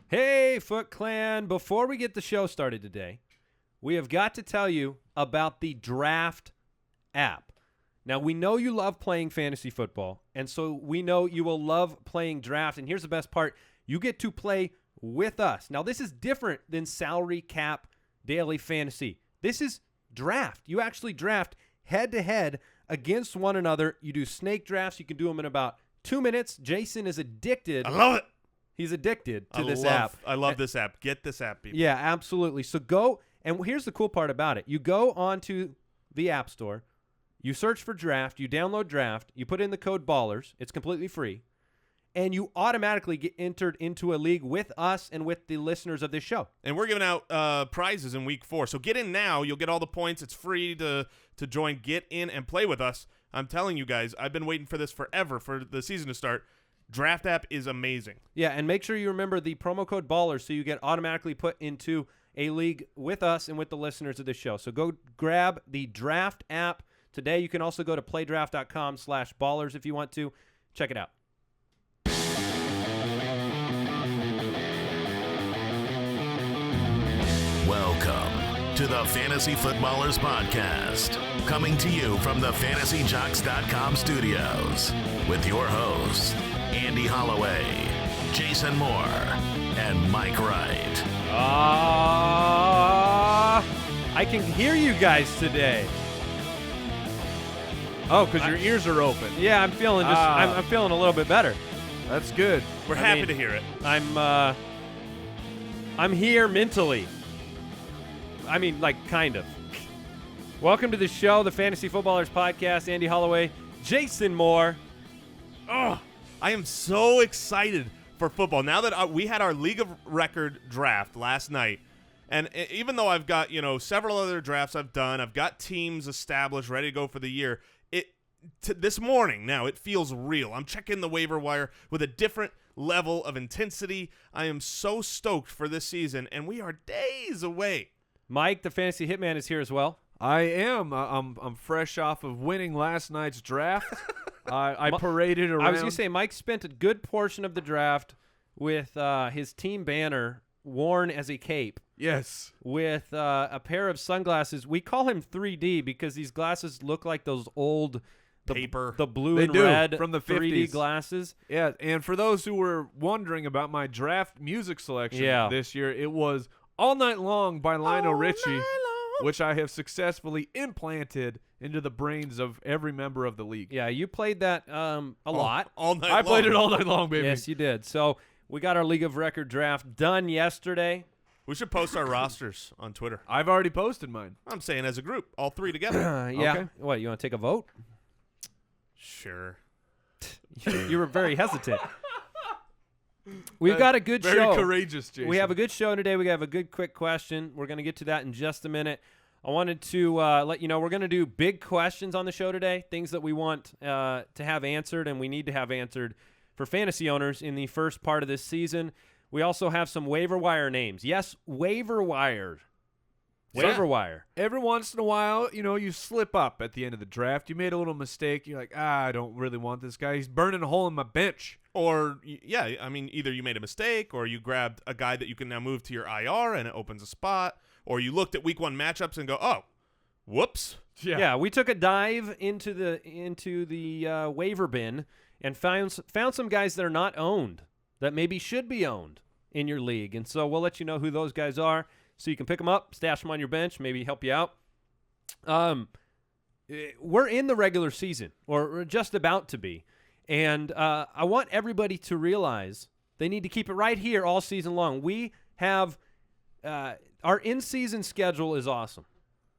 Hey, Foot Clan. Before we get the show started today, we have got to tell you about the Draft app. Now, we know you love playing fantasy football, and so we know you will love playing Draft. And here's the best part. You get to play with us. Now, this is different than salary cap daily fantasy. This is Draft. You actually draft head-to-head against one another. You do snake drafts. You can do them in about 2 minutes. Jason is addicted. I love it. He's addicted to this app. I love this app. Get this app, people. Yeah, absolutely. So go, and here's the cool part about it. You go onto the App Store, you search for Draft, you download Draft, you put in the code BALLERS, it's completely free, and you automatically get entered into a league with us and with the listeners of this show. And we're giving out prizes in week 4. So get in now. You'll get all the points. It's free to join. Get in and play with us. I'm telling you guys, I've been waiting for this forever for the season to start. Draft app is amazing. Yeah, and make sure you remember the promo code BALLERS so you get automatically put into a league with us and with the listeners of this show. So go grab the Draft app today. You can also go to playdraft.com/ballers if you want to. Check it out. Welcome to the Fantasy Footballers Podcast, coming to you from the FantasyJocks.com studios with your hosts, Andy Holloway, Jason Moore, and Mike Wright. I can hear you guys today. Oh, because your ears are open. Yeah, I'm feeling I'm feeling a little bit better. That's good. We're happy to hear it. I'm here mentally. I mean, like, kind of. Welcome to the show, the Fantasy Footballers Podcast. Andy Holloway, Jason Moore. Oh, I am so excited for football. Now that we had our League of Record draft last night, and even though I've got, several other drafts I've done, I've got teams established, ready to go for the year, this morning now, it feels real. I'm checking the waiver wire with a different level of intensity. I am so stoked for this season, and we are days away. Mike, the Fantasy Hitman, is here as well. I am. I'm fresh off of winning last night's draft. I paraded around. I was going to say, Mike spent a good portion of the draft with his team banner worn as a cape. Yes. With a pair of sunglasses. We call him 3D because these glasses look like those old paper. The blue and red from the 3D 50s. Glasses. Yeah, and for those who were wondering about my draft music selection this year, it was All Night Long by Lionel Richie, which I have successfully implanted into the brains of every member of the league. Yeah, you played that a lot. All night long. I played it all night long, baby. Yes, you did. So we got our League of Record draft done yesterday. We should post our rosters on Twitter. I've already posted mine. I'm saying as a group, all three together. Yeah. Okay. What, you want to take a vote? Sure. You were very hesitant. We've got a good show. Very courageous, Jason. We have a good show today. We have a good quick question. We're going to get to that in just a minute. I wanted to let you know we're going to do big questions on the show today, things that we want to have answered and we need to have answered for fantasy owners in the first part of this season. We also have some waiver wire names. Yes, waiver wire. Waiver wire. Every once in a while, you slip up at the end of the draft. You made a little mistake. You're like, I don't really want this guy. He's burning a hole in my bench. Or, either you made a mistake or you grabbed a guy that you can now move to your IR and it opens a spot. Or you looked at week 1 matchups and go, oh, whoops. Yeah, we took a dive into the waiver bin and found some guys that are not owned that maybe should be owned in your league. And so we'll let you know who those guys are so you can pick them up, stash them on your bench, maybe help you out. We're in the regular season, or we're just about to be. And I want everybody to realize they need to keep it right here all season long. We have our in-season schedule is awesome.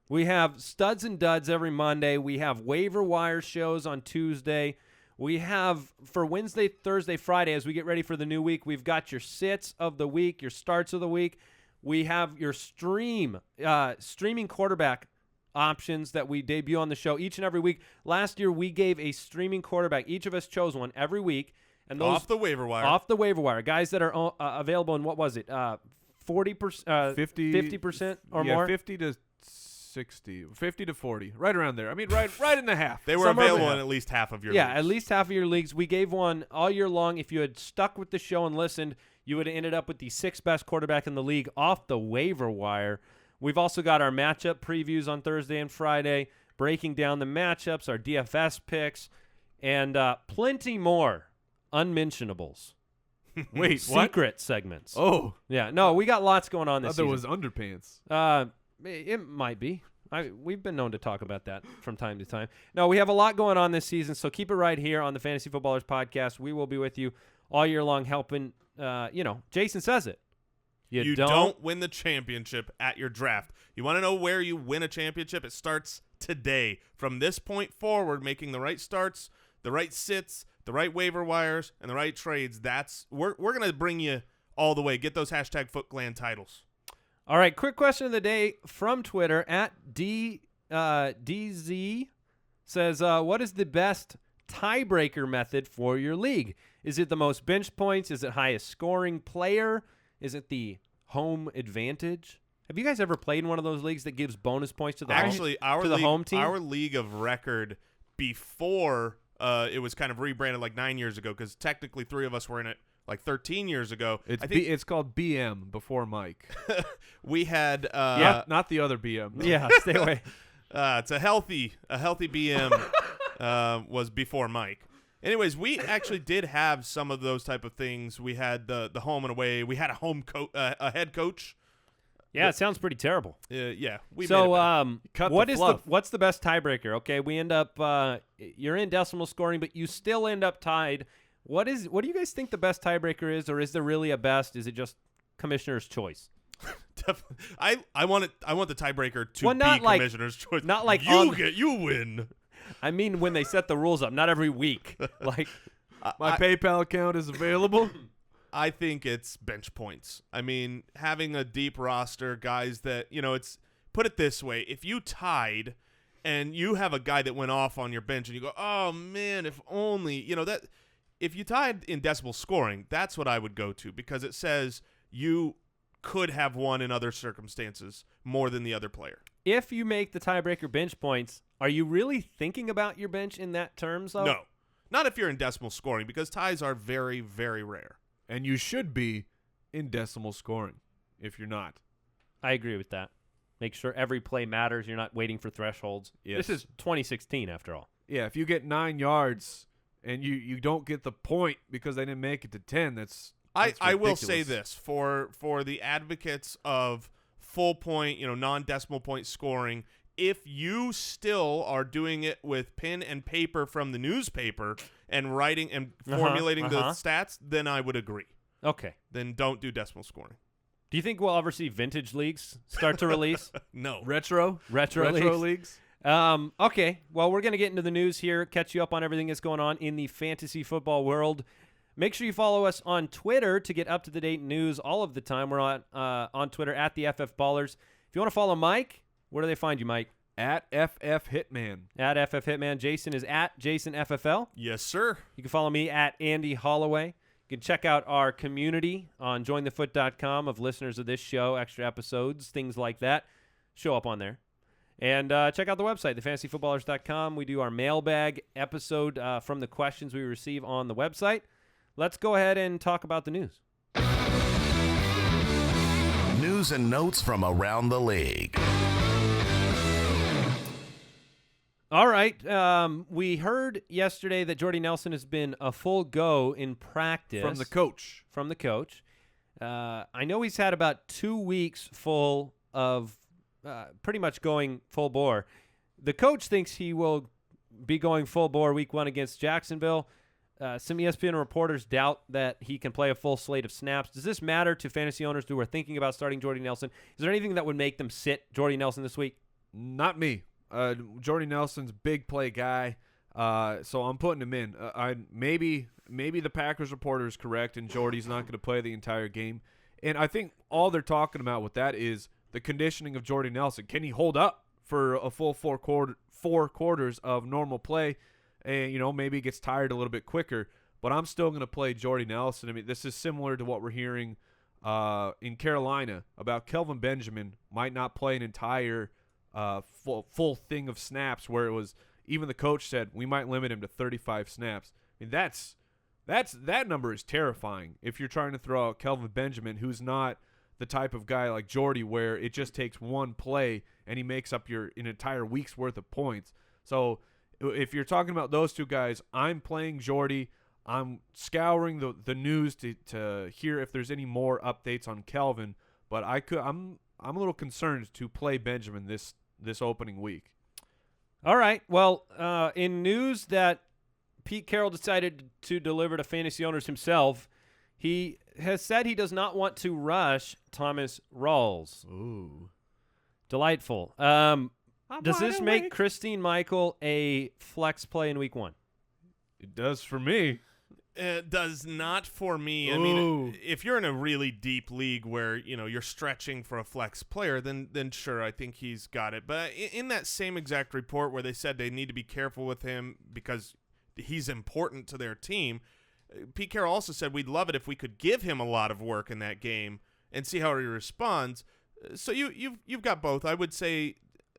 We have studs and duds every Monday. We have waiver wire shows on Tuesday. We have, for Wednesday, Thursday, Friday, as we get ready for the new week, we've got your sits of the week, your starts of the week. We have your streaming quarterback options that we debut on the show each and every week. Last year, we gave a streaming quarterback. Each of us chose one every week. And those, off the waiver wire. Off the waiver wire. Guys that are available in, what was it, 40%, 50% or more? 50 to 60, 50 to 40, right around there. I mean, right in the half. They were available in at least half of your leagues. Yeah, at least half of your leagues. We gave one all year long. If you had stuck with the show and listened, you would have ended up with the 6th best quarterback in the league off the waiver wire. We've also got our matchup previews on Thursday and Friday, breaking down the matchups, our DFS picks, and plenty more unmentionables. Wait, secret segments. Oh. Yeah, no, we got lots going on this season. There was underpants. It might be. We've been known to talk about that from time to time. No, we have a lot going on this season, so keep it right here on the Fantasy Footballers Podcast. We will be with you all year long helping, Jason says it. You don't win the championship at your draft. You want to know where you win a championship? It starts today. From this point forward, making the right starts, the right sits, the right waiver wires, and the right trades. We're going to bring you all the way. Get those #FootGland titles. All right, quick question of the day from Twitter at DZ says, what is the best tiebreaker method for your league? Is it the most bench points? Is it highest scoring player? Is it the home advantage? Have you guys ever played in one of those leagues that gives bonus points to the home team? Our league of record before it was kind of rebranded like 9 years ago, because technically 3 of us were in it like 13 years ago. It's called BM before Mike. We had not the other BM. Yeah, stay away. It's a healthy BM was before Mike. Anyways, we actually did have some of those type of things. We had the home and away. We had a head coach. Yeah, it sounds pretty terrible. Yeah. What's the best tiebreaker? Okay, we end up you're in decimal scoring, but you still end up tied. What do you guys think the best tiebreaker is, or is there really a best? Is it just commissioner's choice? I want the tiebreaker to be commissioner's choice. Not like you win. I mean, when they set the rules up, not every week. Like my PayPal account is available. I think it's bench points. I mean, having a deep roster, guys that, it's put it this way. If you tied and you have a guy that went off on your bench and you go, oh man, if only, that if you tied in decimal scoring, that's what I would go to, because it says you could have won in other circumstances more than the other player. If you make the tiebreaker bench points, are you really thinking about your bench in that terms? Though? No, not if you're in decimal scoring, because ties are very, very rare. And you should be in decimal scoring if you're not. I agree with that. Make sure every play matters. You're not waiting for thresholds. Yes. This is 2016 after all. Yeah, if you get 9 yards and you don't get the point because they didn't make it to 10, that's I will say this for the advocates of full point, non-decimal point scoring. If you still are doing it with pen and paper from the newspaper and writing and formulating the stats, then I would agree. Okay. Then don't do decimal scoring. Do you think we'll ever see vintage leagues start to release? No. Retro leagues? Okay. Well, we're going to get into the news here, catch you up on everything that's going on in the fantasy football world. Make sure you follow us on Twitter to get up-to-the-date news all of the time. We're on Twitter at the FF Ballers. If you want to follow Mike, where do they find you, Mike? At FF Hitman. At FF Hitman. Jason is at Jason FFL. Yes, sir. You can follow me at Andy Holloway. You can check out our community on jointhefoot.com of listeners of this show, extra episodes, things like that. Show up on there. And check out the website, thefantasyfootballers.com. We do our mailbag episode from the questions we receive on the website. Let's go ahead and talk about the news. News and notes from around the league. All right. We heard yesterday that Jordy Nelson has been a full go in practice. From the coach. I know he's had about 2 weeks full of pretty much going full bore. The coach thinks he will be going full bore week 1 against Jacksonville. Some ESPN reporters doubt that he can play a full slate of snaps. Does this matter to fantasy owners who are thinking about starting Jordy Nelson? Is there anything that would make them sit Jordy Nelson this week? Not me. Jordy Nelson's big play guy, so I'm putting him in. Maybe the Packers reporter is correct, and Jordy's not going to play the entire game. And I think all they're talking about with that is the conditioning of Jordy Nelson. Can he hold up for a full four quarters of normal play? And, maybe he gets tired a little bit quicker. But I'm still going to play Jordy Nelson. I mean, this is similar to what we're hearing in Carolina about Kelvin Benjamin might not play an entire full thing of snaps, where it was even the coach said we might limit him to 35 snaps. I mean, that's that number is terrifying if you're trying to throw out Kelvin Benjamin, who's not the type of guy like Jordy where it just takes one play and he makes up an entire week's worth of points. So if you're talking about those two guys, I'm playing Jordy. I'm scouring the news to hear if there's any more updates on Kelvin, but I'm a little concerned to play Benjamin this opening week. All right. Well, in news that Pete Carroll decided to deliver to fantasy owners himself, he has said he does not want to rush Thomas Rawls. Ooh. Delightful. Does this make Christine Michael a flex play in week 1? It does for me. It does not for me. Ooh. I mean, if you're in a really deep league where, you're stretching for a flex player, then sure, I think he's got it. But in that same exact report where they said they need to be careful with him because he's important to their team, Pete Carroll also said we'd love it if we could give him a lot of work in that game and see how he responds. So you've got both. I would say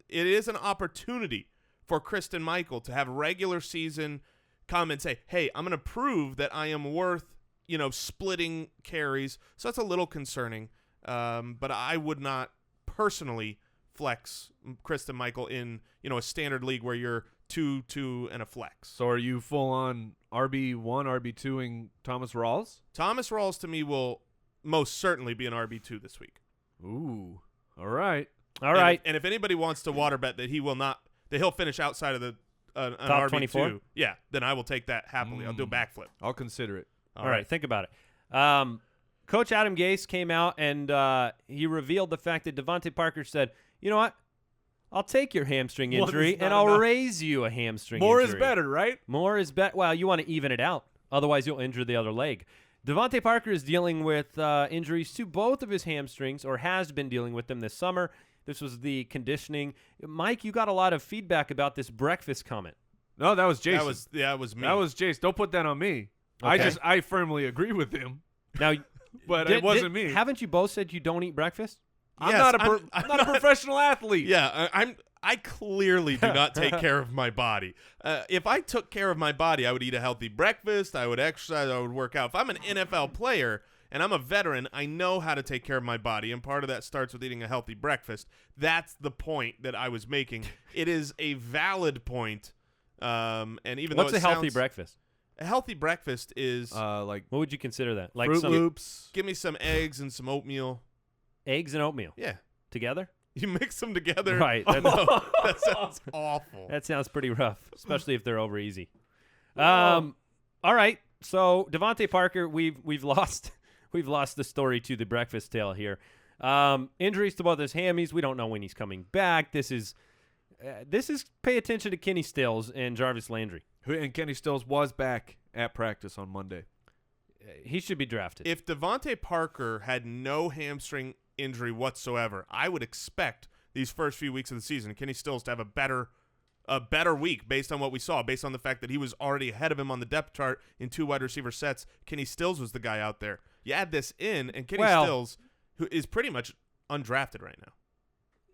it is an opportunity for Christine Michael to have regular season come and say, hey, I'm going to prove that I am worth, splitting carries. So that's a little concerning. But I would not personally flex Christine Michael in, a standard league where you're 2-2 and a flex. So are you full on RB1, RB2ing Thomas Rawls? Thomas Rawls to me will most certainly be an RB2 this week. Ooh. All right. All right. And if anybody wants to water bet that he'll finish outside of the an top RB2, 24? Yeah, then I will take that happily. I'll do a backflip. I'll consider it. All right. Think about it. Coach Adam Gase came out and he revealed the fact that DeVante Parker said, you know what? I'll take your hamstring injury and I'll raise you a hamstring More injury. is better, right? More is better. Well, you want to even it out. Otherwise, you'll injure the other leg. DeVante Parker is dealing with injuries to both of his hamstrings, or has been dealing with them this summer. This was the conditioning. Mike, you got a lot of feedback about this breakfast comment. No, that was Jason. That was me. That was Jace. Don't put that on me. Okay. I firmly agree with him. Now, but it wasn't me. Haven't you both said you don't eat breakfast? I'm not a professional athlete. Yeah, I clearly do not take care of my body. If I took care of my body, I would eat a healthy breakfast, I would exercise, I would work out. If I'm an NFL player and I'm a veteran, I know how to take care of my body, and part of that starts with eating a healthy breakfast. That's the point that I was making. It is a valid point, and even what's though a healthy breakfast? A healthy breakfast is like, what would you consider that? Like Fruit Loops. Give me some eggs and some oatmeal. Eggs and oatmeal. Yeah. Together? You mix them together. Right. No, that sounds awful. That sounds pretty rough, especially if they're over easy. All right. So DeVante Parker, we've lost the story to the breakfast tale here. Injuries to both his hammies. We don't know when he's coming back. This is pay attention to Kenny Stills and Jarvis Landry. And Kenny Stills was back at practice on Monday. He should be drafted. If DeVante Parker had no hamstring injury whatsoever, I would expect these first few weeks of the season Kenny Stills to have a better week based on what we saw, based on the fact that he was already ahead of him on the depth chart in 2 wide receiver sets. Kenny Stills was the guy out there. You add this in, and Kenny Stills, who is pretty much undrafted right now.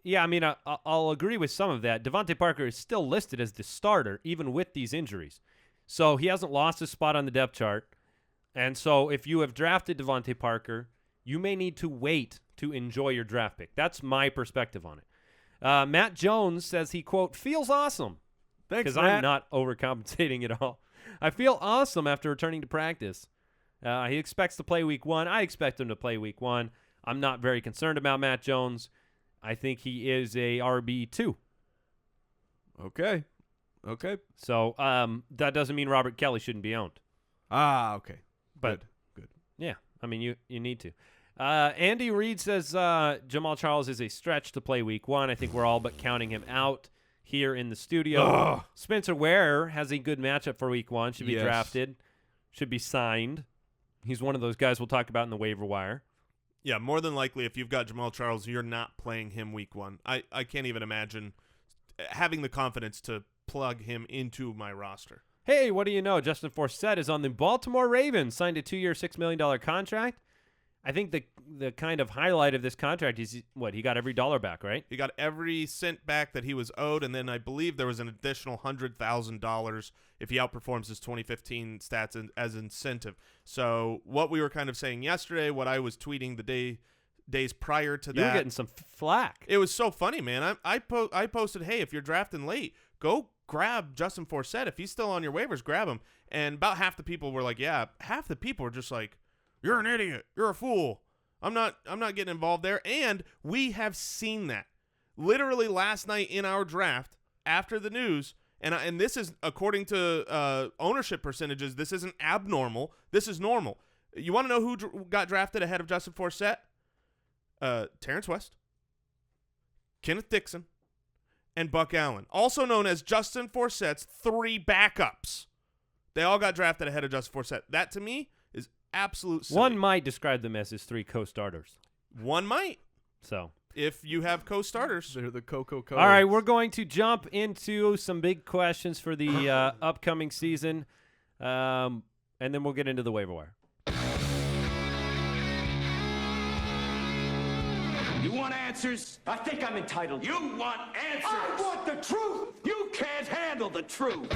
Yeah, I mean, I'll agree with some of that. DeVante Parker is still listed as the starter, even with these injuries. So he hasn't lost his spot on the depth chart. And so if you have drafted DeVante Parker, you may need to wait to enjoy your draft pick. That's my perspective on it. Matt Jones says he, quote, feels awesome. Thanks, because Matt. I'm not overcompensating at all. I feel awesome after returning to practice. He expects to play week 1. I expect him to play week 1. I'm not very concerned about Matt Jones. I think he is a RB2. Okay. So that doesn't mean Robert Kelley shouldn't be owned. Okay. But Good. Yeah, I mean, you need to. Andy Reid says Jamaal Charles is a stretch to play week 1. I think we're all but counting him out here in the studio. Ugh. Spencer Ware has a good matchup for week 1. Should be Yes. drafted. Should be signed. He's one of those guys we'll talk about in the waiver wire. Yeah, more than likely, if you've got Jamaal Charles, you're not playing him week 1. I can't even imagine having the confidence to plug him into my roster. Hey, what do you know? Justin Forsett is on the Baltimore Ravens, signed a 2-year, $6 million contract. I think the kind of highlight of this contract is he got every dollar back, right? He got every cent back that he was owed, and then I believe there was an additional $100,000 if he outperforms his 2015 stats as incentive. So what we were kind of saying yesterday, what I was tweeting the days prior to that. You were getting some flack. It was so funny, man. I posted, hey, if you're drafting late, go grab Justin Forsett. If he's still on your waivers, grab him. And about half the people were like, yeah. Half the people were just like, you're an idiot. You're a fool. I'm not getting involved there. And we have seen that. Literally last night in our draft, after the news, and this is according to ownership percentages, this isn't abnormal. This is normal. You want to know who got drafted ahead of Justin Forsett? Terrance West, Kenneth Dixon, and Buck Allen, also known as Justin Forsett's 3 backups. They all got drafted ahead of Justin Forsett. That, to me, is absolute silly. One might describe them as his 3 co-starters. One might. So if you have co-starters. They're the Coco. All right, we're going to jump into some big questions for the upcoming season, and then we'll get into the waiver wire. You want answers? I think I'm entitled. You want answers? I want the truth. You can't handle the truth.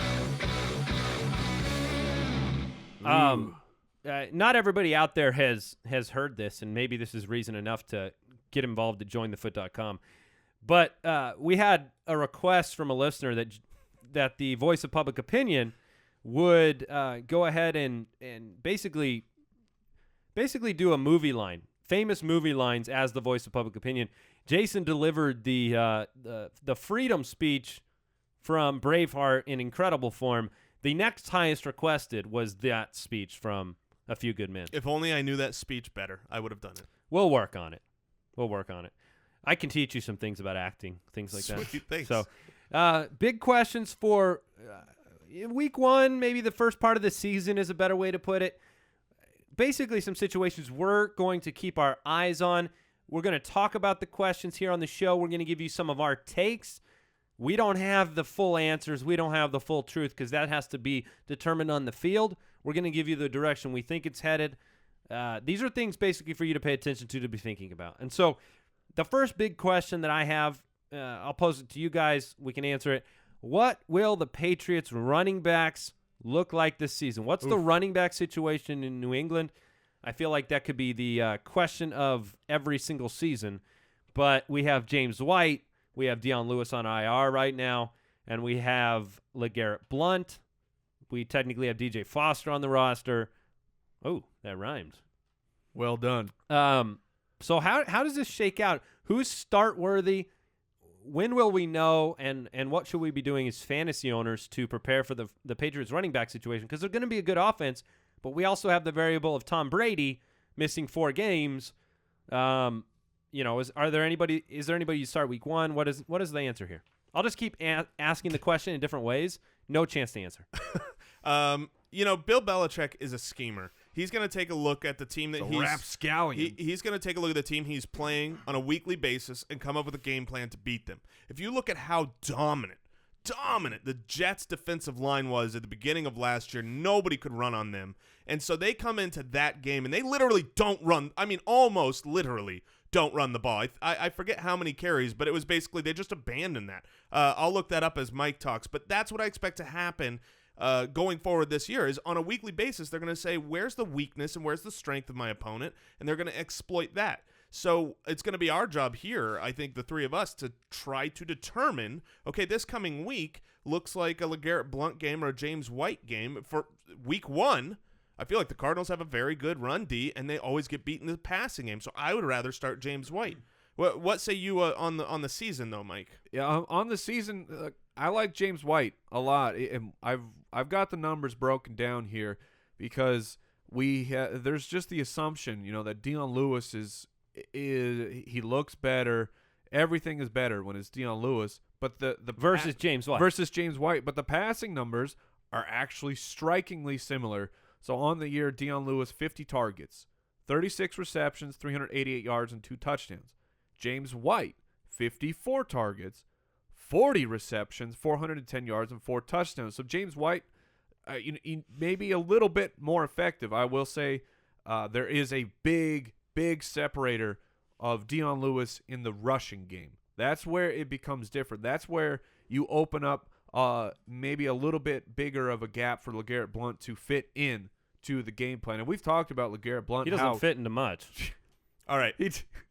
Not everybody out there has heard this, and maybe this is reason enough to get involved at jointhefoot.com. But we had a request from a listener that the voice of public opinion would go ahead and basically do a movie line. Famous movie lines as the voice of public opinion. Jason delivered the freedom speech from Braveheart in incredible form. The next highest requested was that speech from A Few Good Men. If only I knew that speech better, I would have done it. We'll work on it. I can teach you some things about acting, things like that. Sweet, thanks. So, big questions for week 1, maybe the first part of the season is a better way to put it. Basically, some situations we're going to keep our eyes on. We're going to talk about the questions here on the show. We're going to give you some of our takes. We don't have the full answers. We don't have the full truth because that has to be determined on the field. We're going to give you the direction we think it's headed. These are things basically for you to pay attention to be thinking about. And so the first big question that I have, I'll pose it to you guys. We can answer it. What will the Patriots running backs look like this season? What's the running back situation in New England? I feel like that could be the question of every single season. But we have James White. We have Dion Lewis on IR right now. And we have LeGarrette Blount. We technically have DJ Foster on the roster. Oh, that rhymed. Well done. So how does this shake out? Who's start worthy? When will we know, and what should we be doing as fantasy owners to prepare for the Patriots running back situation? Because they're going to be a good offense, but we also have the variable of Tom Brady missing 4 games. Is there anybody you start week 1? What is the answer here? I'll just keep asking the question in different ways. No chance to answer. Bill Belichick is a schemer. He's going to take a look at the team that he's going to take a look at the team he's playing on a weekly basis and come up with a game plan to beat them. If you look at how dominant the Jets' defensive line was at the beginning of last year, nobody could run on them. And so they come into that game and they literally don't run. I mean, almost literally don't run the ball. I forget how many carries, but it was basically they just abandoned that. I'll look that up as Mike talks, but that's what I expect to happen going forward this year is on a weekly basis, they're going to say, where's the weakness and where's the strength of my opponent? And they're going to exploit that. So it's going to be our job here, I think, the 3 of us, to try to determine, okay, this coming week looks like a LeGarrette Blount game or a James White game. For week 1, I feel like the Cardinals have a very good run D, and they always get beaten in the passing game. So I would rather start James White. What say you on the season, though, Mike? Yeah, on the season, I like James White a lot. I've got the numbers broken down here because there's just the assumption, that Dion Lewis he looks better. Everything is better when it's Dion Lewis, but the versus James White. But the passing numbers are actually strikingly similar. So on the year, Dion Lewis 50 targets, 36 receptions, 388 yards, and 2 touchdowns. James White 54 targets, 40 receptions, 410 yards, and 4 touchdowns. So James White, maybe a little bit more effective. I will say there is a big big separator of Dion Lewis in the rushing game. That's where it becomes different. That's where you open up maybe a little bit bigger of a gap for LeGarrette Blount to fit in to the game plan. And we've talked about LeGarrette Blount. He doesn't fit into much. All right.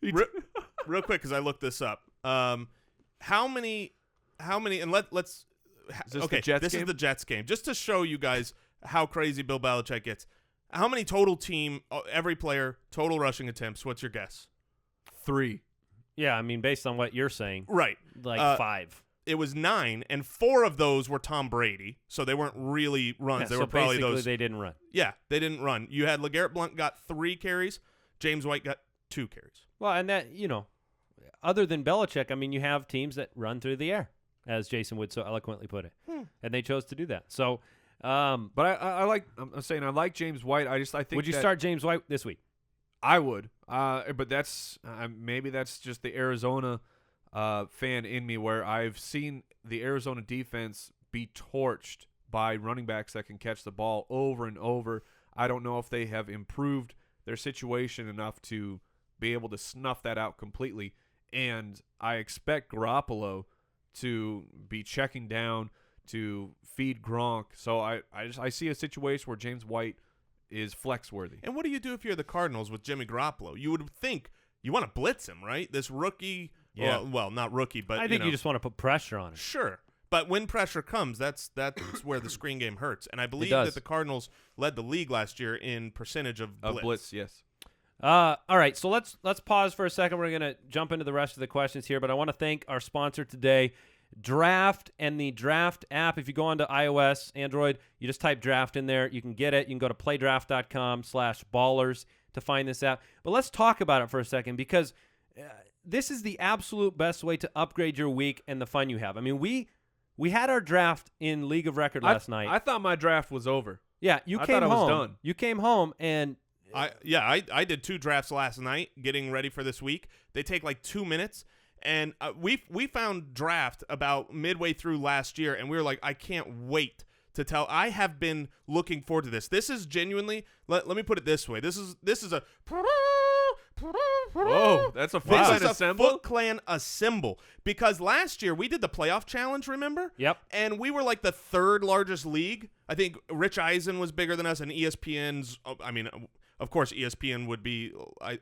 Real quick, because I looked this up. How many? And let's. Is this okay, the Jets this game? is the Jets game. Just to show you guys how crazy Bill Belichick gets. How many total team, every player, total rushing attempts? What's your guess? 3. Yeah, I mean, based on what you're saying, Right. like 5. It was 9, and 4 of those were Tom Brady, so they weren't really runs. Yeah, they so were probably basically those. They didn't run. Yeah, they didn't run. You had LeGarrette Blount got 3 carries. James White got 2 carries. Well, and that, other than Belichick, I mean, you have teams that run through the air, as Jason would so eloquently put it, and they chose to do that. So, but I like. I'm saying I like James White. I think. Would you start James White this week? I would. But that's maybe that's just the Arizona fan in me, where I've seen the Arizona defense be torched by running backs that can catch the ball over and over. I don't know if they have improved their situation enough to be able to snuff that out completely. And I expect Garoppolo to be checking down to feed Gronk. So I see a situation where James White is flex worthy. And what do you do if you're the Cardinals with Jimmy Garoppolo? You would think you want to blitz him, right? This rookie, well, not rookie, but I think you just want to put pressure on him. Sure. But when pressure comes, that's where the screen game hurts. And I believe that the Cardinals led the league last year in percentage of blitz. Blitz, yes. All right, so let's pause for a second. We're going to jump into the rest of the questions here, but I want to thank our sponsor today, Draft, and the Draft app. If you go onto iOS, Android, you just type Draft in there. You can get it. You can go to playdraft.com/ballers to find this app. But let's talk about it for a second, because this is the absolute best way to upgrade your week and the fun you have. I mean, we had our draft in League of Record last night. I thought my draft was over. Yeah, I thought it was done. You came home and I did 2 drafts last night getting ready for this week. They take like 2 minutes, and we found Draft about midway through last year, and we were like, I can't wait to tell. I have been looking forward to this. This is genuinely, let me put it this way. This is a Whoa, that's a Foot Clan assemble? Foot Clan assemble. Because last year we did the playoff challenge, remember? Yep. And we were like the 3rd largest league. I think Rich Eisen was bigger than us, and ESPN's, I mean, of course, ESPN would be,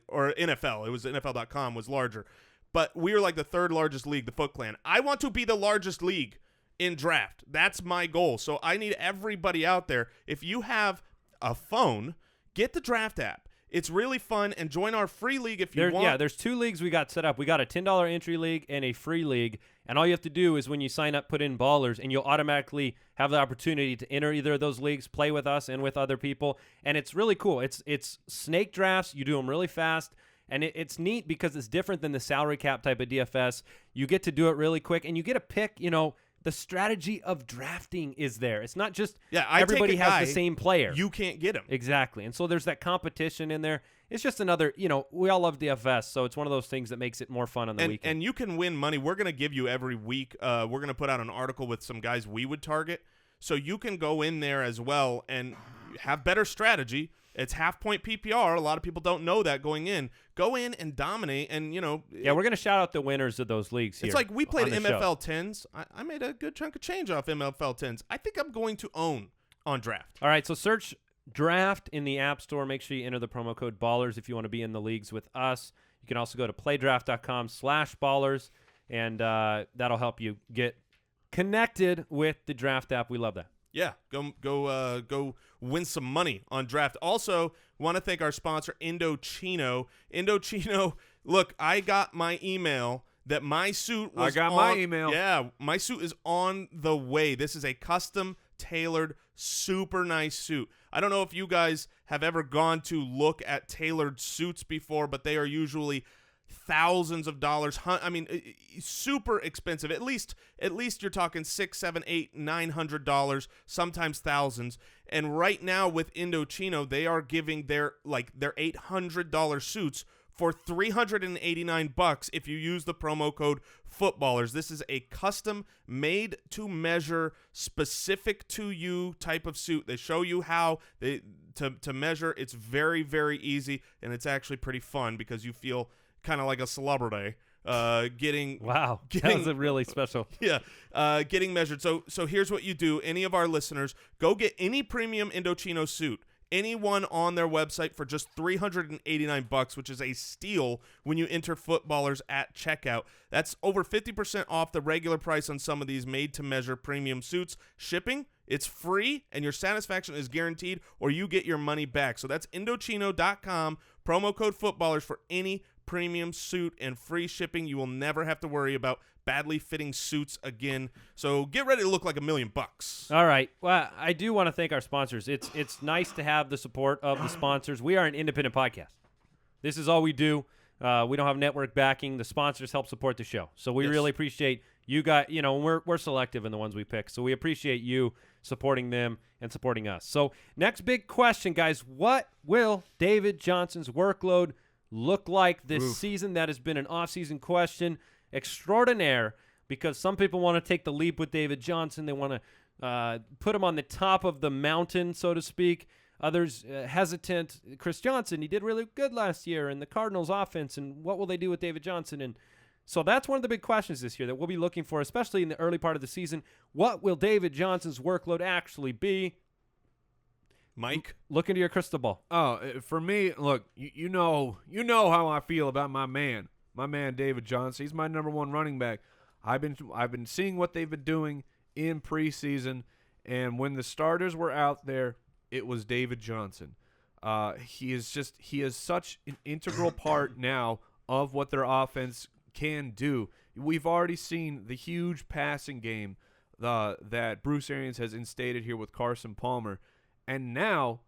or NFL. It was NFL.com was larger. But we were like the 3rd largest league, the Foot Clan. I want to be the largest league in draft. That's my goal. So I need everybody out there. If you have a phone, get the Draft app. It's really fun, and join our free league if you want. Yeah, there's 2 leagues we got set up. We got a $10 entry league and a free league, and all you have to do is when you sign up, put in Ballers, and you'll automatically have the opportunity to enter either of those leagues, play with us and with other people, and it's really cool. It's snake drafts. You do them really fast, and it's neat because it's different than the salary cap type of DFS. You get to do it really quick, and you get to pick, the strategy of drafting is there. It's not just everybody has the same player. You can't get him. Exactly. And so there's that competition in there. It's just another, we all love DFS, so it's one of those things that makes it more fun on the weekend. And you can win money. We're going to give you every week. We're going to put out an article with some guys we would target. So you can go in there as well and have better strategy. It's half-point PPR. A lot of people don't know that going in. Go in and dominate, and, Yeah, we're going to shout out the winners of those leagues here. It's like we played MFL show. 10s. I made a good chunk of change off MFL 10s. I think I'm going to own on Draft. All right, so search Draft in the App Store. Make sure you enter the promo code BALLERS if you want to be in the leagues with us. You can also go to playdraft.com/ballers, and that'll help you get connected with the Draft app. We love that. Yeah, go win some money on Draft. Also, want to thank our sponsor, Indochino. Indochino, look, I got my email that my suit was my email. Yeah, my suit is on the way. This is a custom-tailored, super nice suit. I don't know if you guys have ever gone to look at tailored suits before, but they are usually thousands of dollars. I mean, super expensive. At least you're talking $600, $700, $800, $900, sometimes thousands. And right now with Indochino, they are giving their $800 suits for $389 if you use the promo code Footballers. This is a custom made to measure, specific to you type of suit. They show you how to measure. It's very, very easy, and it's actually pretty fun because you feel kind of like a celebrity getting that was a really special. Getting measured. So here's what you do. Any of our listeners, go get any premium Indochino suit, anyone on their website, for just $389, which is a steal when you enter Footballers at checkout. That's over 50% off the regular price on some of these made-to-measure premium suits. Shipping, it's free, and your satisfaction is guaranteed, or you get your money back. So that's Indochino.com, promo code Footballers for any premium suit and free shipping. You will never have to worry about badly fitting suits again. So get ready to look like $1 million. All right. Well, I do want to thank our sponsors. It's nice to have the support of the sponsors. We are an independent podcast. This is all we do. We don't have network backing. The sponsors help support the show. So we really appreciate you guys. You know, we're selective in the ones we pick. So we appreciate you supporting them and supporting us. So next big question, guys. What will David Johnson's workload look like this season? That has been an off-season question extraordinaire because some people want to take the leap with David Johnson. They want to put him on the top of the mountain, so to speak. Others hesitant. Chris Johnson, he did really good last year in the Cardinals offense, and what will they do with David Johnson? And so that's one of the big questions this year that we'll be looking for, especially in the early part of the season. What will David Johnson's workload actually be? Mike, look into your crystal ball. Oh, for me, look, you know how I feel about my man David Johnson. He's my number one running back. I've been seeing what they've been doing in preseason, and when the starters were out there, it was David Johnson. He is such an integral part now of what their offense can do. We've already seen the huge passing game that Bruce Arians has instated here with Carson Palmer. And now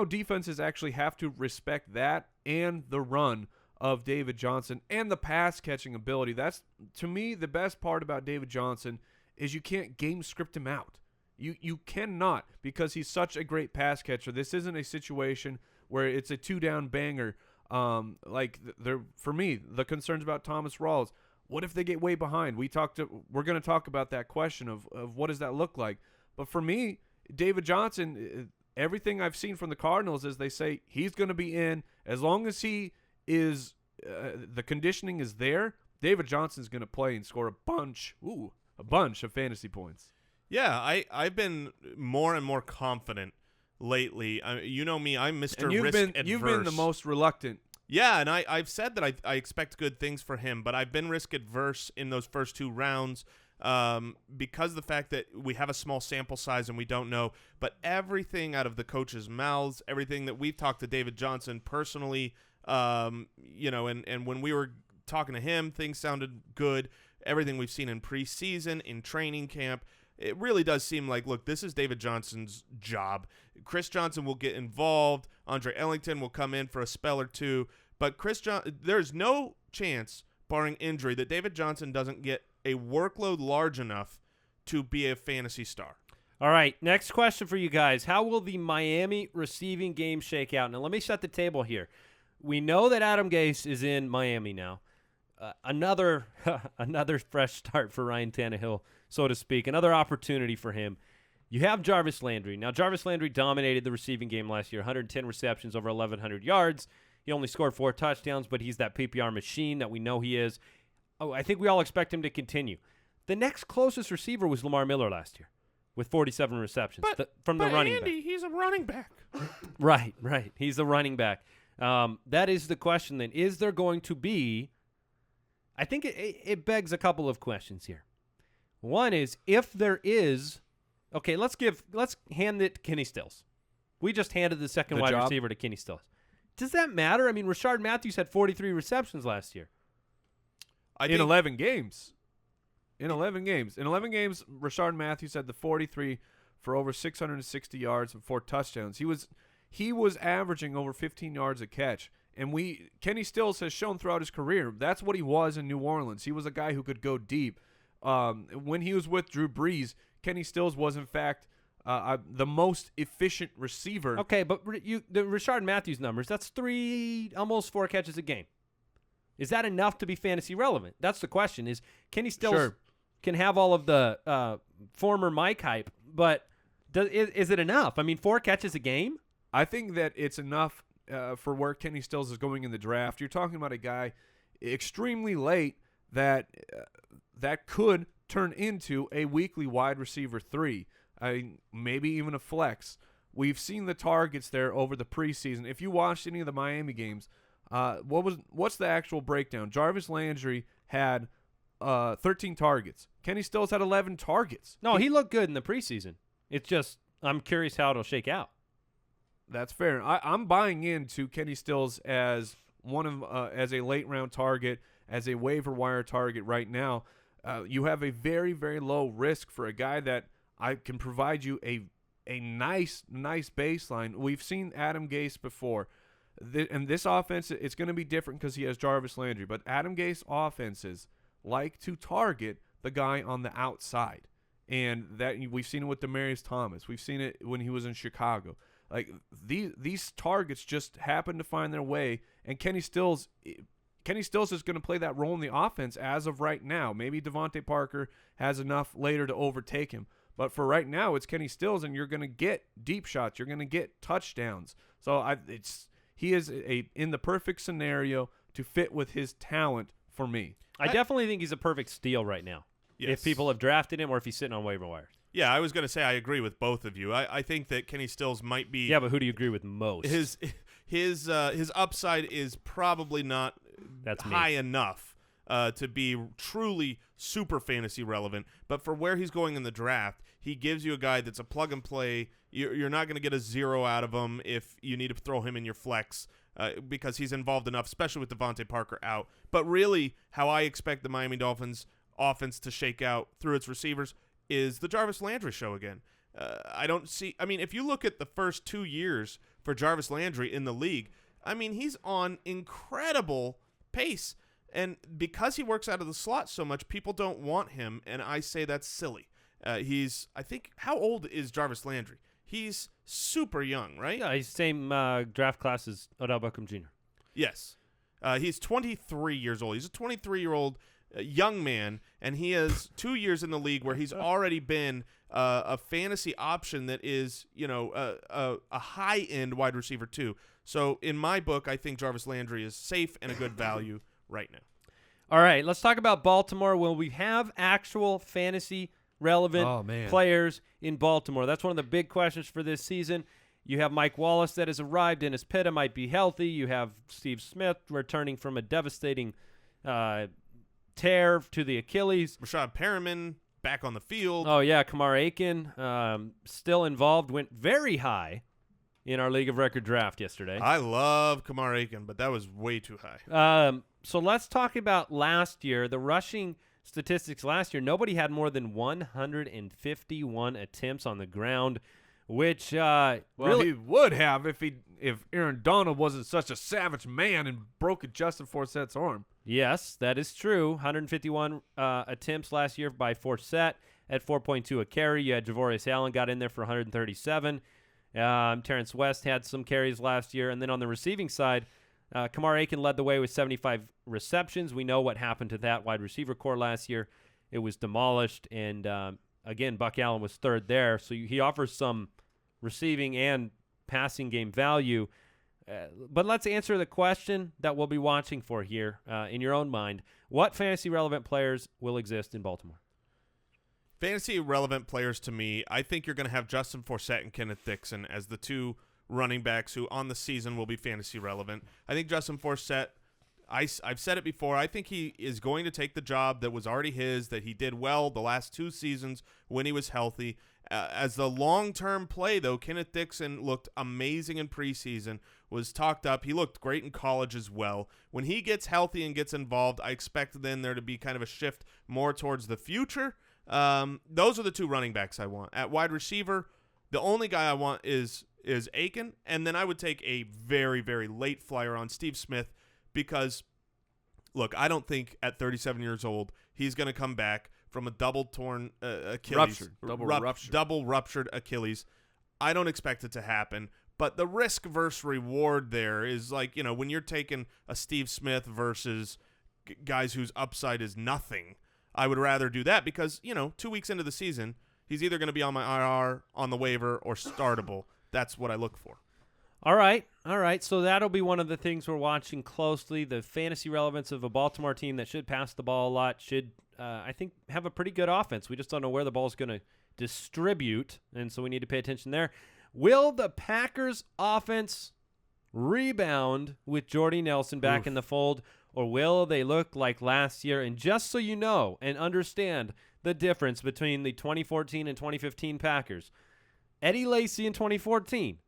defenses actually have to respect that and the run of David Johnson and the pass-catching ability. That's, to me, the best part about David Johnson is you can't game script him out. You cannot, because he's such a great pass catcher. This isn't a situation where it's a two-down banger. For me, the concerns about Thomas Rawls. What if they get way behind? We're going to talk about that question of what does that look like. But for me, David Johnson, everything I've seen from the Cardinals is they say he's going to be in as long as he is. The conditioning is there. David Johnson's going to play and score a bunch of fantasy points. Yeah, I've been more and more confident lately. You know me, I'm Mr. Risk Adverse. You've been the most reluctant. Yeah, and I've said that I expect good things for him, but I've been risk adverse in those first two rounds. Because of the fact that we have a small sample size and we don't know, but everything out of the coaches' mouths, everything that we've talked to David Johnson personally, and when we were talking to him, things sounded good. Everything we've seen in preseason, in training camp, it really does seem like, look, this is David Johnson's job. Chris Johnson will get involved. Andre Ellington will come in for a spell or two, but there's no chance, barring injury, that David Johnson doesn't get a workload large enough to be a fantasy star. All right, next question for you guys. How will the Miami receiving game shake out? Now, let me set the table here. We know that Adam Gase is in Miami now. Another fresh start for Ryan Tannehill, so to speak. Another opportunity for him. You have Jarvis Landry. Now, Jarvis Landry dominated the receiving game last year, 110 receptions, over 1,100 yards. He only scored 4 touchdowns, but he's that PPR machine that we know he is. Oh, I think we all expect him to continue. The next closest receiver was Lamar Miller last year with 47 receptions from the running Andy, back. He's a running back. Right. He's a running back. That is the question then. Is there going to be – I think it begs a couple of questions here. One is, if there is – okay, let's hand it to Kenny Stills. We just handed the second wide receiver to Kenny Stills. Does that matter? I mean, Rashard Matthews had 43 receptions last year. In 11 games. In 11 games, Rashard Matthews had the 43 for over 660 yards and 4 touchdowns. He was averaging over 15 yards a catch. And Kenny Stills has shown throughout his career that's what he was in New Orleans. He was a guy who could go deep. When he was with Drew Brees, Kenny Stills was in fact the most efficient receiver. Okay, but the Rashard Matthews numbers, that's almost 4 catches a game. Is that enough to be fantasy relevant? That's the question. Is Kenny Stills can have all of the former Mike hype, but is it enough? I mean, 4 catches a game? I think that it's enough for where Kenny Stills is going in the draft. You're talking about a guy extremely late that could turn into a weekly wide receiver 3, maybe even a flex. We've seen the targets there over the preseason. If you watched any of the Miami games, what's the actual breakdown? Jarvis Landry had 13 targets. Kenny Stills had 11 targets. No, he looked good in the preseason. It's just I'm curious how it'll shake out. That's fair. I'm buying into Kenny Stills as as a late round target, as a waiver wire target right now. You have a very, very low risk for a guy that I can provide you a nice baseline. We've seen Adam Gase before. And this offense, it's going to be different because he has Jarvis Landry. But Adam Gase offenses like to target the guy on the outside. And that we've seen it with Demaryius Thomas. We've seen it when he was in Chicago. Like these targets just happen to find their way. And Kenny Stills is going to play that role in the offense as of right now. Maybe DeVante Parker has enough later to overtake him. But for right now, it's Kenny Stills, and you're going to get deep shots. You're going to get touchdowns. So he is in the perfect scenario to fit with his talent for me. I definitely think he's a perfect steal right now. Yes. If people have drafted him or if he's sitting on waiver wires. Yeah, I was going to say I agree with both of you. I think that Kenny Stills might be. Yeah, but who do you agree with most? His upside is probably not high enough to be truly super fantasy relevant. But for where he's going in the draft, he gives you a guy that's a plug and play. You're not going to get a 0 out of him if you need to throw him in your flex because he's involved enough, especially with DeVante Parker out. But really, how I expect the Miami Dolphins offense to shake out through its receivers is the Jarvis Landry show again. If you look at the first 2 years for Jarvis Landry in the league, he's on incredible pace. And because he works out of the slot so much, people don't want him, and I say that's silly. How old is Jarvis Landry? He's super young, right? Yeah, he's the same draft class as Odell Beckham Jr. Yes. He's 23 years old. He's a 23-year-old young man, and he has 2 years in the league where he's already been a fantasy option that is, a high-end wide receiver too. So in my book, I think Jarvis Landry is safe and a good value right now. All right, let's talk about Baltimore. Will we have actual fantasy relevant players in Baltimore? That's one of the big questions for this season. You have Mike Wallace that has arrived. Dennis Pitta might be healthy. You have Steve Smith returning from a devastating tear to the Achilles. Breshad Perriman back on the field. Oh, yeah, Kamar Aiken still involved, went very high in our League of Record draft yesterday. I love Kamar Aiken, but that was way too high. So let's talk about last year. The rushing statistics last year, nobody had more than 151 attempts on the ground, which really he would have if Aaron Donald wasn't such a savage man and broke Justin Forsett's arm. Yes, that is true. 151 attempts last year by Forsett at 4.2 a carry. You had Javorius Allen got in there for 137. Terrance West had some carries last year. And then on the receiving side, Kamar Aiken led the way with 75 receptions. We know what happened to that wide receiver core last year. It was demolished. And, again, Buck Allen was third there. So he offers some receiving and passing game value. But let's answer the question that we'll be watching for here in your own mind. What fantasy-relevant players will exist in Baltimore? Fantasy-relevant players to me, I think you're going to have Justin Forsett and Kenneth Dixon as the two running backs who on the season will be fantasy-relevant. I think Justin Forsett, I've said it before, I think he is going to take the job that was already his, that he did well the last 2 seasons when he was healthy. As the long-term play, though, Kenneth Dixon looked amazing in preseason, was talked up. He looked great in college as well. When he gets healthy and gets involved, I expect then there to be kind of a shift more towards the future. Those are the 2 running backs I want. At wide receiver, the only guy I want is Aiken, and then I would take a very, very late flyer on Steve Smith because, look, I don't think at 37 years old he's going to come back from a double-torn Achilles. Double ruptured Achilles. I don't expect it to happen, But the risk versus reward there is like, when you're taking a Steve Smith versus guys whose upside is nothing, I would rather do that because, 2 weeks into the season, he's either going to be on my IR, on the waiver, or startable. That's what I look for. All right. So that'll be one of the things we're watching closely. The fantasy relevance of a Baltimore team that should pass the ball a lot, should, I think, have a pretty good offense. We just don't know where the ball's going to distribute, and so we need to pay attention there. Will the Packers offense rebound with Jordy Nelson back in the fold, or will they look like last year? And just so you know and understand the difference between the 2014 and 2015 Packers, Eddie Lacy in 2014,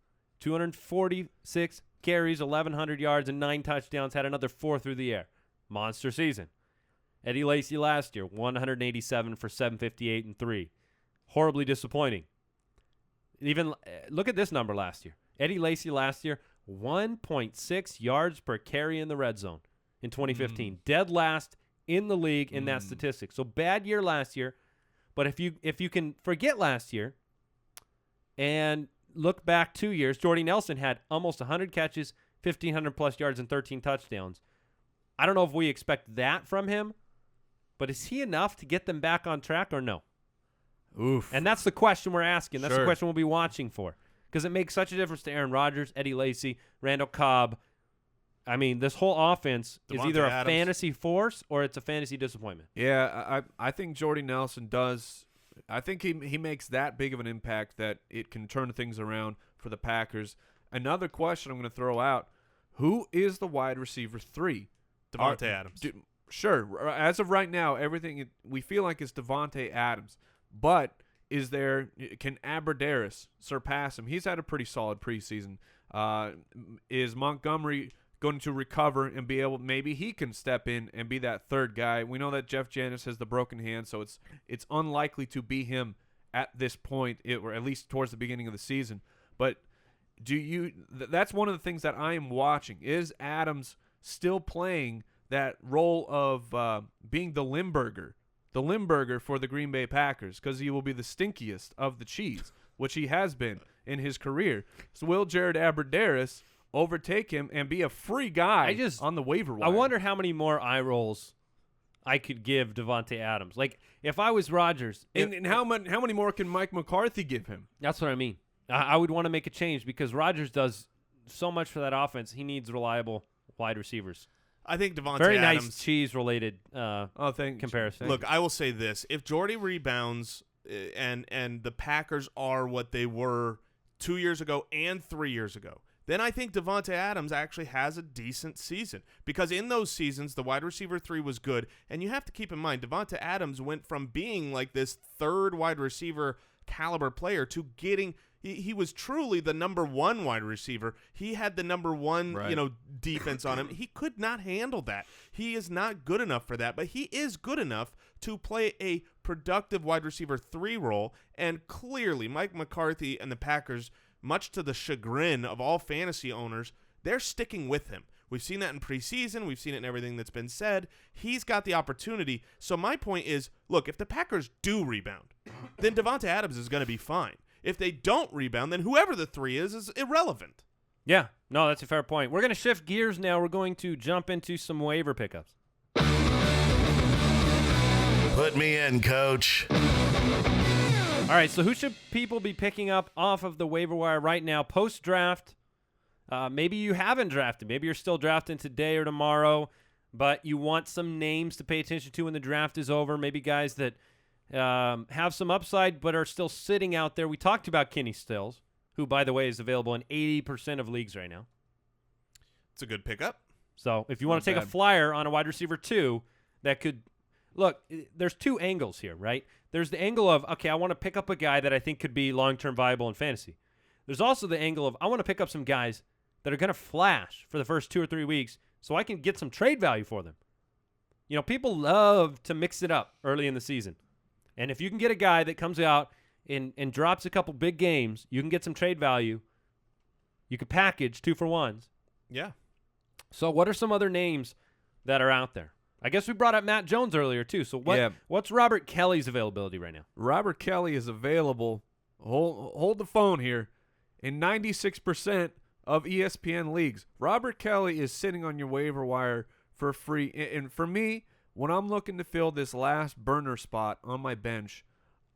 246 carries, 1,100 yards, and 9 touchdowns, had another 4 through the air. Monster season. Eddie Lacy last year, 187 for 758 and 3. Horribly disappointing. Even look at this number last year. Eddie Lacy last year, 1.6 yards per carry in the red zone in 2015. Dead last in the league in that statistic. So bad year last year. But if you can forget last year and look back 2 years, Jordy Nelson had almost 100 catches, 1,500-plus yards, and 13 touchdowns. I don't know if we expect that from him, but is he enough to get them back on track or no? Oof. And that's the question we're asking. That's the question we'll be watching for, because it makes such a difference to Aaron Rodgers, Eddie Lacy, Randall Cobb. I mean, this whole offense is either a fantasy force or it's a fantasy disappointment. Yeah, I think Jordy Nelson does. I think he makes that big of an impact that it can turn things around for the Packers. Another question I'm going to throw out, who is the wide receiver 3? DeVante Adams. Sure. As of right now, everything we feel like is DeVante Adams. But can Abbrederis surpass him? He's had a pretty solid preseason. Is Montgomery going to recover and be able, maybe he can step in and be that third guy? We know that Jeff Janis has the broken hand, so it's unlikely to be him at this point, or at least towards the beginning of the season. But that's one of the things that I am watching. Is Adams still playing that role of being the Limburger for the Green Bay Packers, because he will be the stinkiest of the cheese, which he has been in his career? So will Jared Abbrederis overtake him and be a free guy on the waiver wire? I wonder how many more eye rolls I could give DeVante Adams. Like, if I was Rodgers. And how many more can Mike McCarthy give him? That's what I mean. I would want to make a change because Rodgers does so much for that offense. He needs reliable wide receivers. I think DeVante Very Adams. nice cheese-related comparison. Look, I will say this. If Jordy rebounds and the Packers are what they were 2 years ago and 3 years ago, then I think DeVante Adams actually has a decent season. Because in those seasons, the wide receiver 3 was good. And you have to keep in mind, DeVante Adams went from being like this third wide receiver caliber player to getting – he was truly the number 1 wide receiver. He had the number 1, defense on him. He could not handle that. He is not good enough for that, but he is good enough to play a productive wide receiver 3 role. And clearly, Mike McCarthy and the Packers, much to the chagrin of all fantasy owners, they're sticking with him. We've seen that in preseason. We've seen it in everything that's been said. He's got the opportunity. So my point is, look, if the Packers do rebound, then DeVante Adams is going to be fine. If they don't rebound, then whoever the 3 is irrelevant. Yeah, no, that's a fair point. We're going to shift gears now. We're going to jump into some waiver pickups. Put me in, coach. All right, so who should people be picking up off of the waiver wire right now post-draft? Maybe you haven't drafted. Maybe you're still drafting today or tomorrow, but you want some names to pay attention to when the draft is over. Maybe guys that have some upside but are still sitting out there. We talked about Kenny Stills, who, by the way, is available in 80% of leagues right now. It's a good pickup. So if you want to take a flyer on a wide receiver 2, that could – look, there's 2 angles here, right? There's the angle of, okay, I want to pick up a guy that I think could be long-term viable in fantasy. There's also the angle of, I want to pick up some guys that are going to flash for the first 2 or 3 weeks so I can get some trade value for them. People love to mix it up early in the season. And if you can get a guy that comes out and drops a couple big games, you can get some trade value. You could package 2-for-1s. Yeah. So what are some other names that are out there? I guess we brought up Matt Jones earlier too. So what's Robert Kelley's availability right now? Robert Kelley is available. Hold the phone here. in 96% of ESPN leagues. Robert Kelley is sitting on your waiver wire for free. And for me, when I'm looking to fill this last burner spot on my bench,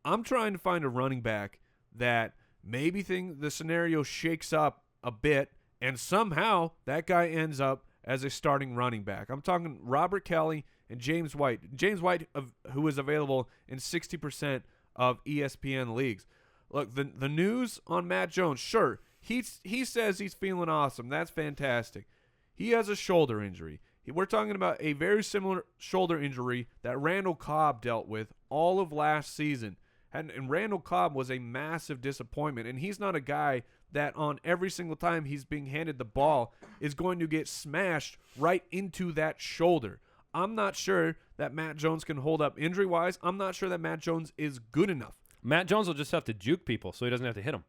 I'm trying to find a running back that maybe the scenario shakes up a bit, and somehow that guy ends up as a starting running back. I'm talking Robert Kelley and James White. James White, who is available in 60% of ESPN leagues. Look, the news on Matt Jones, sure, he says he's feeling awesome. That's fantastic. He has a shoulder injury. We're talking about a very similar shoulder injury that Randall Cobb dealt with all of last season. And Randall Cobb was a massive disappointment, and he's not a guy that on every single time he's being handed the ball is going to get smashed right into that shoulder. I'm not sure that Matt Jones can hold up injury-wise. I'm not sure that Matt Jones is good enough. Matt Jones will just have to juke people so he doesn't have to hit them.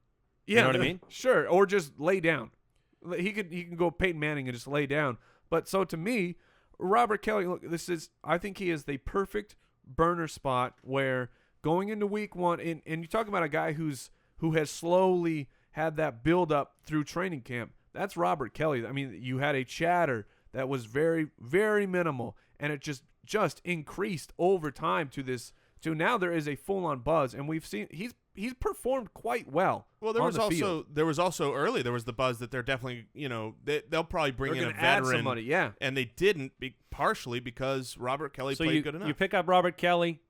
Yeah, you know what I mean? Sure, or just lay down. He can go Peyton Manning and just lay down. But so to me, Robert Kelley, look, I think he is the perfect burner spot where going into week one, and you talk about a guy who has slowly had that build up through training camp. That's Robert Kelley. I mean, you had a chatter that was very, very minimal, and it just increased over time to now there is a full on buzz, and we've seen he's performed quite well. Well, there was also early there was the buzz that they're definitely they'll probably bring in a veteran. Add somebody, yeah, and they didn't partially because Robert Kelley played good enough. You pick up Robert Kelley.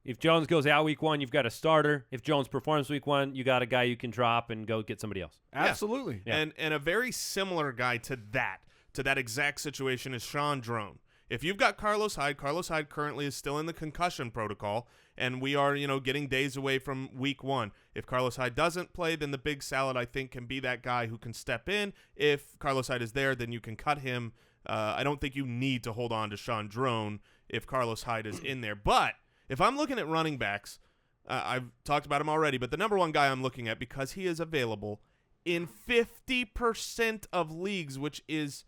If Jones goes out week one, you've got a starter. If Jones performs week one, you got a guy you can drop and go get somebody else. Absolutely. Yeah. And a very similar guy to that exact situation is Shaun Draughn. If you've got Carlos Hyde currently is still in the concussion protocol, and we are, getting days away from week one. If Carlos Hyde doesn't play, then the Big Salad, I think, can be that guy who can step in. If Carlos Hyde is there, then you can cut him. I don't think you need to hold on to Shaun Draughn if Carlos Hyde is in there. But if I'm looking at running backs, I've talked about him already, but the number one guy I'm looking at because he is available in 50% of leagues, which is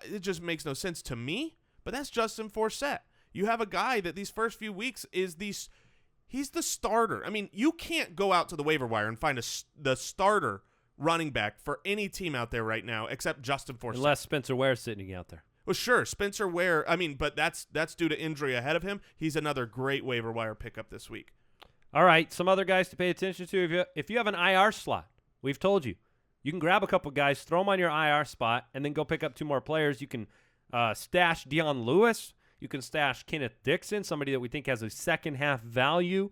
it just makes no sense to me, but that's Justin Forsett. You have a guy that these first few weeks he's the starter. I mean, you can't go out to the waiver wire and find the starter running back for any team out there right now except Justin Forsett. Unless Spencer Ware's sitting out there. Well, sure, Spencer Ware. I mean, but that's due to injury ahead of him. He's another great waiver wire pickup this week. All right, some other guys to pay attention to. If you have an IR slot, we've told you can grab a couple guys, throw them on your IR spot, and then go pick up two more players. You can stash Dion Lewis. You can stash Kenneth Dixon, somebody that we think has a second-half value.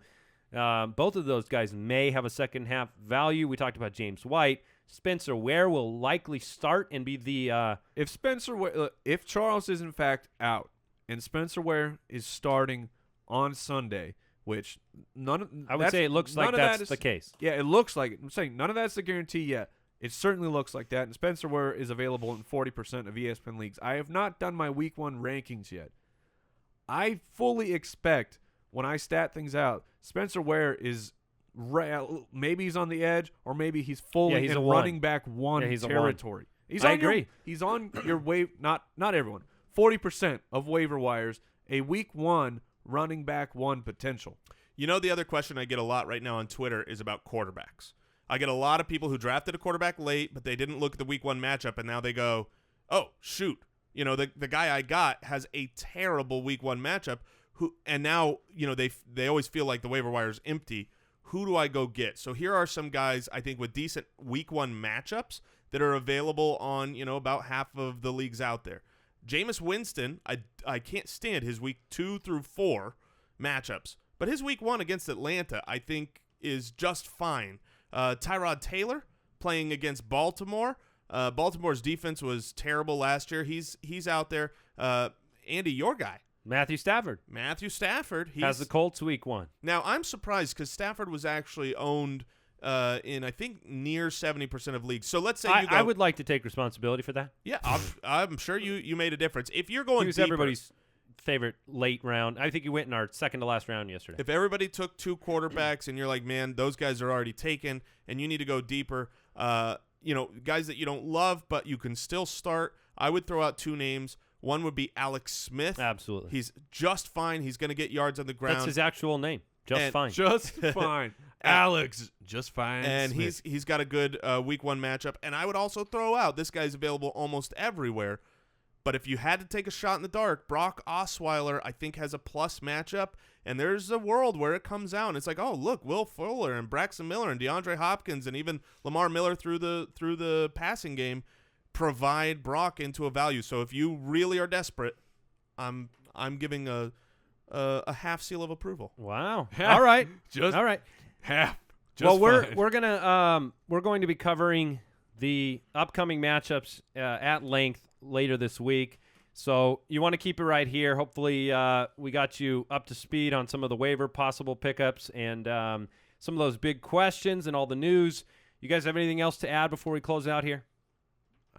Both of those guys may have a second-half value. We talked about James White. Spencer Ware will likely start and be the if Charles is in fact out and Spencer Ware is starting on Sunday, which I would say it looks like that's the case. Yeah, it looks like it. I'm saying none of that's the guarantee yet. It certainly looks like that, and Spencer Ware is available in 40% of ESPN leagues. I have not done my week one rankings yet. I fully expect when I stat things out, Spencer Ware is maybe he's on the edge, or maybe he's fully in running back one territory. I agree. He's on your wave. Not everyone. 40% of waiver wires. A week one running back one potential. The other question I get a lot right now on Twitter is about quarterbacks. I get a lot of people who drafted a quarterback late, but they didn't look at the week one matchup, and now they go, "Oh shoot, the guy I got has a terrible week one matchup." And now they always feel like the waiver wire is empty. Who do I go get? So here are some guys I think with decent week one matchups that are available on about half of the leagues out there. Jameis Winston, I can't stand his week 2 through 4 matchups, but his week 1 against Atlanta I think is just fine. Tyrod Taylor playing against Baltimore. Baltimore's defense was terrible last year. He's out there. Andy, your guy. Matthew Stafford. Has the Colts week 1. Now, I'm surprised because Stafford was actually owned in, I think, near 70% of leagues. So let's say you go. I would like to take responsibility for that. Yeah, I'm sure you made a difference. If you're going he was deeper, everybody's favorite late round. I think he went in our second to last round yesterday. If everybody took 2 quarterbacks and you're like, man, those guys are already taken and you need to go deeper, guys that you don't love but you can still start, I would throw out 2 names. One would be Alex Smith. Absolutely. He's just fine. He's going to get yards on the ground. That's his actual name. Just fine. Just fine. Alex just fine. And he's got a good week 1 matchup. And I would also throw out, this guy's available almost everywhere. But if you had to take a shot in the dark, Brock Osweiler, I think, has a plus matchup. And there's a world where it comes out, and it's like, oh, look, Will Fuller and Braxton Miller and DeAndre Hopkins and even Lamar Miller through the passing game provide Brock into a value. So if you really are desperate, I'm giving a half seal of approval. Wow. All right. All right. Half. Well, we're going to be covering the upcoming matchups at length later this week. So you want to keep it right here. Hopefully we got you up to speed on some of the waiver possible pickups and some of those big questions and all the news. You guys have anything else to add before we close out here?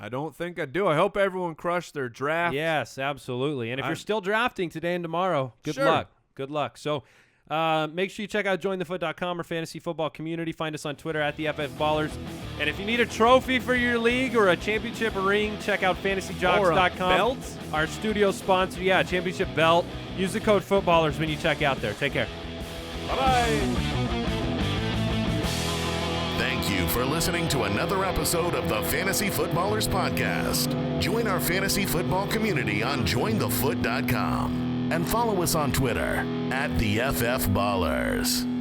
I don't think I do. I hope everyone crushed their draft. Yes, absolutely. And if you're still drafting today and tomorrow, good luck. Good luck. So make sure you check out jointhefoot.com or fantasy football community. Find us on Twitter at the FFBallers. And if you need a trophy for your league or a championship ring, check out fantasyjocks.com. Belt? Our studio sponsor. Yeah, championship belt. Use the code FOOTBALLERS when you check out there. Take care. Bye-bye. Thank you for listening to another episode of the Fantasy Footballers Podcast. Join our fantasy football community on jointhefoot.com and follow us on Twitter at the FFBallers.